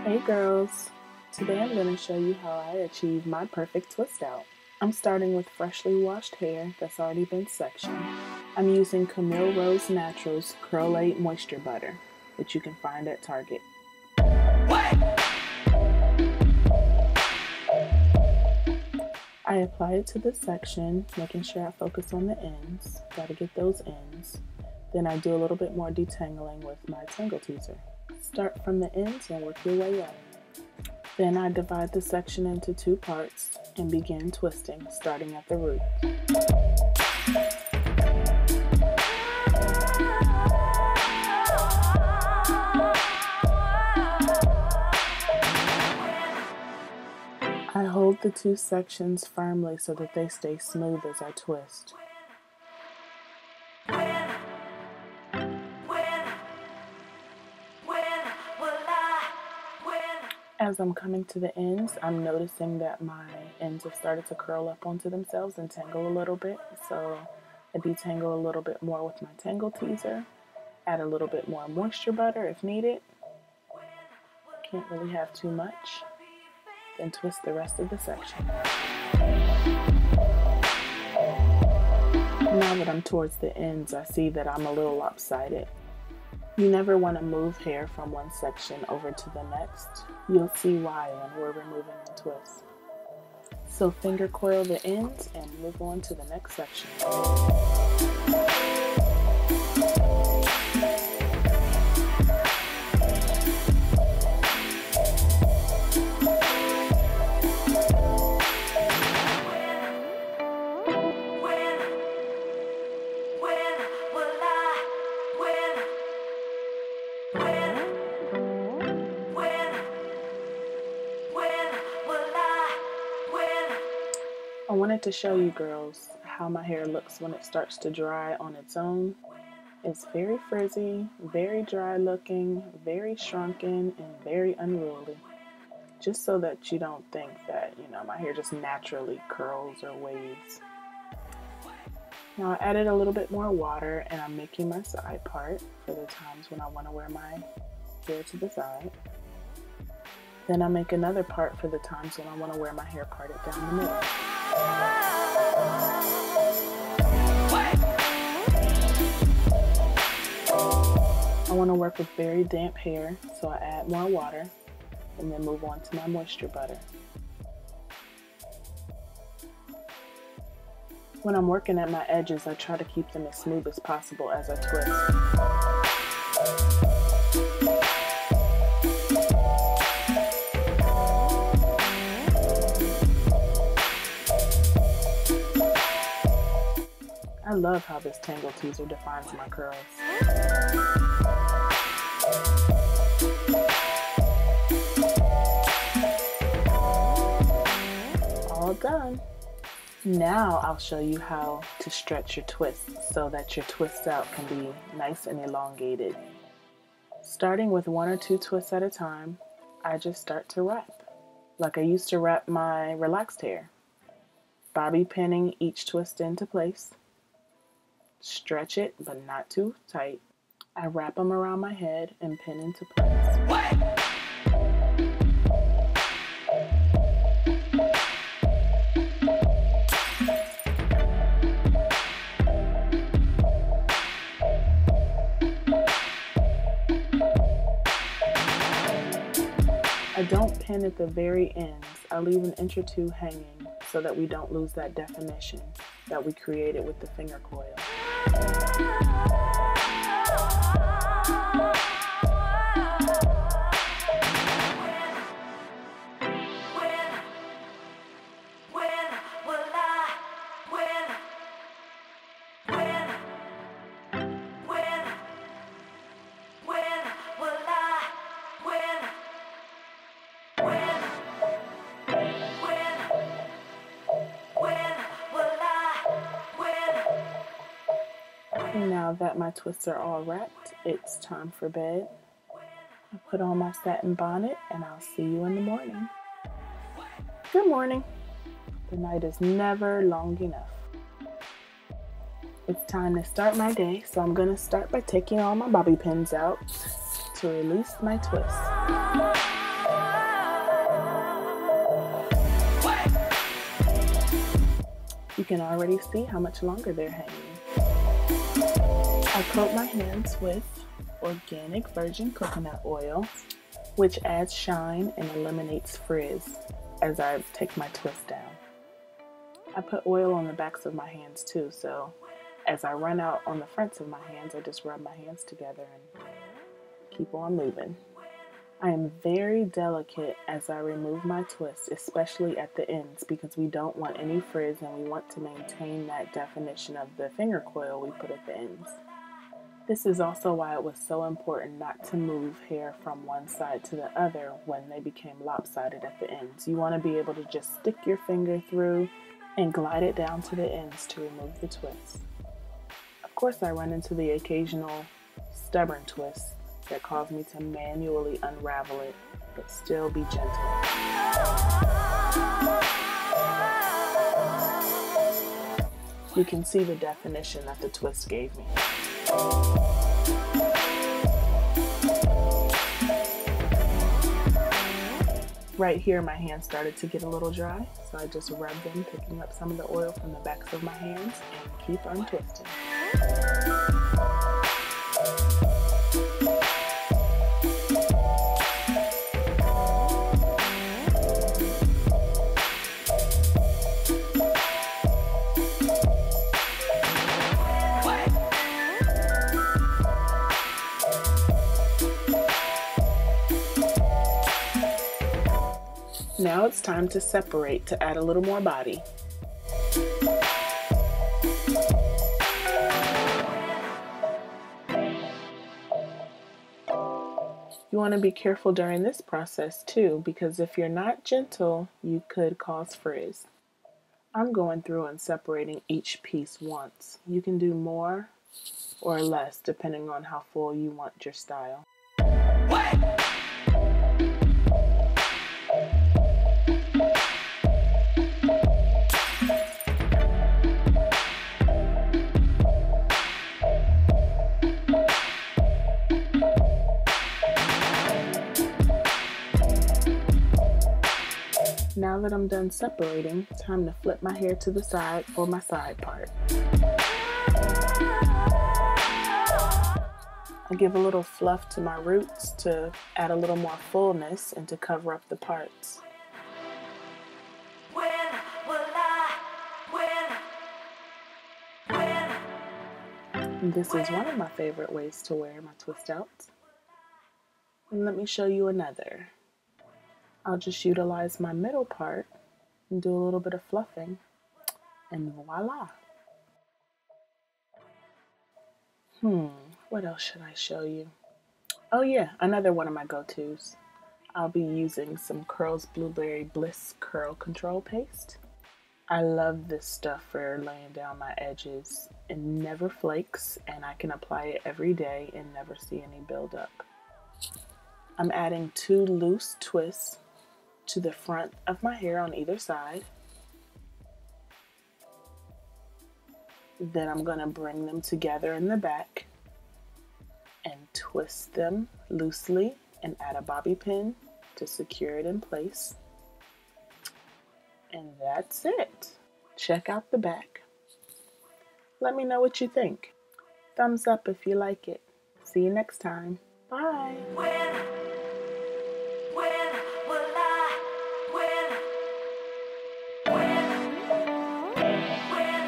Hey girls, today I'm going to show you how I achieve my perfect twist out. I'm starting with freshly washed hair that's already been sectioned. I'm using Camille Rose Naturals CURLAIDE Moisture Butter, which you can find at Target. I apply it to the section, making sure I focus on the ends. Gotta get those ends. Then I do a little bit more detangling with my Tangle Teezer. Start from the ends and work your way up. Then I divide the section into two parts and begin twisting, starting at the root. I hold the two sections firmly so that they stay smooth as I twist. As I'm coming to the ends, I'm noticing that my ends have started to curl up onto themselves and tangle a little bit. So I detangle a little bit more with my Tangle Teezer, add a little bit more moisture butter if needed. Can't really have too much. Then twist the rest of the section. Now that I'm towards the ends, I see that I'm a little lopsided. You never want to move hair from one section over to the next. You'll see why when we're removing the twist. So finger coil the ends and move on to the next section. I wanted to show you girls how my hair looks when it starts to dry on its own. It's very frizzy, very dry looking, very shrunken, and very unruly. Just so that you don't think that, my hair just naturally curls or waves. Now I added a little bit more water and I'm making my side part for the times when I want to wear my hair to the side. Then I make another part for the times when I want to wear my hair parted down the middle. I want to work with very damp hair, so I add more water and then move on to my moisture butter. When I'm working at my edges, I try to keep them as smooth as possible as I twist. I love how this Tangle Teezer defines my curls. All done. Now I'll show you how to stretch your twists so that your twist out can be nice and elongated. Starting with one or two twists at a time, I just start to wrap, like I used to wrap my relaxed hair. Bobby pinning each twist into place. Stretch it, but not too tight. I wrap them around my head and pin into place. I don't pin at the very ends. I leave an inch or two hanging so that we don't lose that definition that we created with the finger coil. Now that my twists are all wrapped, it's time for bed. I put on my satin bonnet and I'll see you in the morning. Good morning. The night is never long enough. It's time to start my day, so I'm going to start by taking all my bobby pins out to release my twist. You can already see how much longer they're hanging. I coat my hands with organic virgin coconut oil, which adds shine and eliminates frizz as I take my twist down. I put oil on the backs of my hands too, so as I run out on the fronts of my hands, I just rub my hands together and keep on moving. I am very delicate as I remove my twists, especially at the ends, because we don't want any frizz and we want to maintain that definition of the finger coil we put at the ends. This is also why it was so important not to move hair from one side to the other when they became lopsided at the ends. You want to be able to just stick your finger through and glide it down to the ends to remove the twist. Of course, I run into the occasional stubborn twist that cause me to manually unravel it, but still be gentle. You can see the definition that the twist gave me. Right here, my hands started to get a little dry, so I just rubbed them, picking up some of the oil from the backs of my hands, and keep untwisting. Now it's time to separate to add a little more body. You want to be careful during this process too, because if you're not gentle, you could cause frizz. I'm going through and separating each piece once. You can do more or less depending on how full you want your style. Now that I'm done separating, time to flip my hair to the side for my side part. I give a little fluff to my roots to add a little more fullness and to cover up the parts. And this is one of my favorite ways to wear my twist outs. And let me show you another. I'll just utilize my middle part and do a little bit of fluffing, and voila. What else should I show you? Oh yeah, another one of my go-tos. I'll be using some Curls Blueberry Bliss Curl Control Paste. I love this stuff for laying down my edges. It never flakes, and I can apply it every day and never see any buildup. I'm adding 2 loose twists to the front of my hair on either side. Then I'm going to bring them together in the back and twist them loosely and add a bobby pin to secure it in place. And that's it. Check out the back. Let me know what you think. Thumbs up if you like it. See you next time. Bye.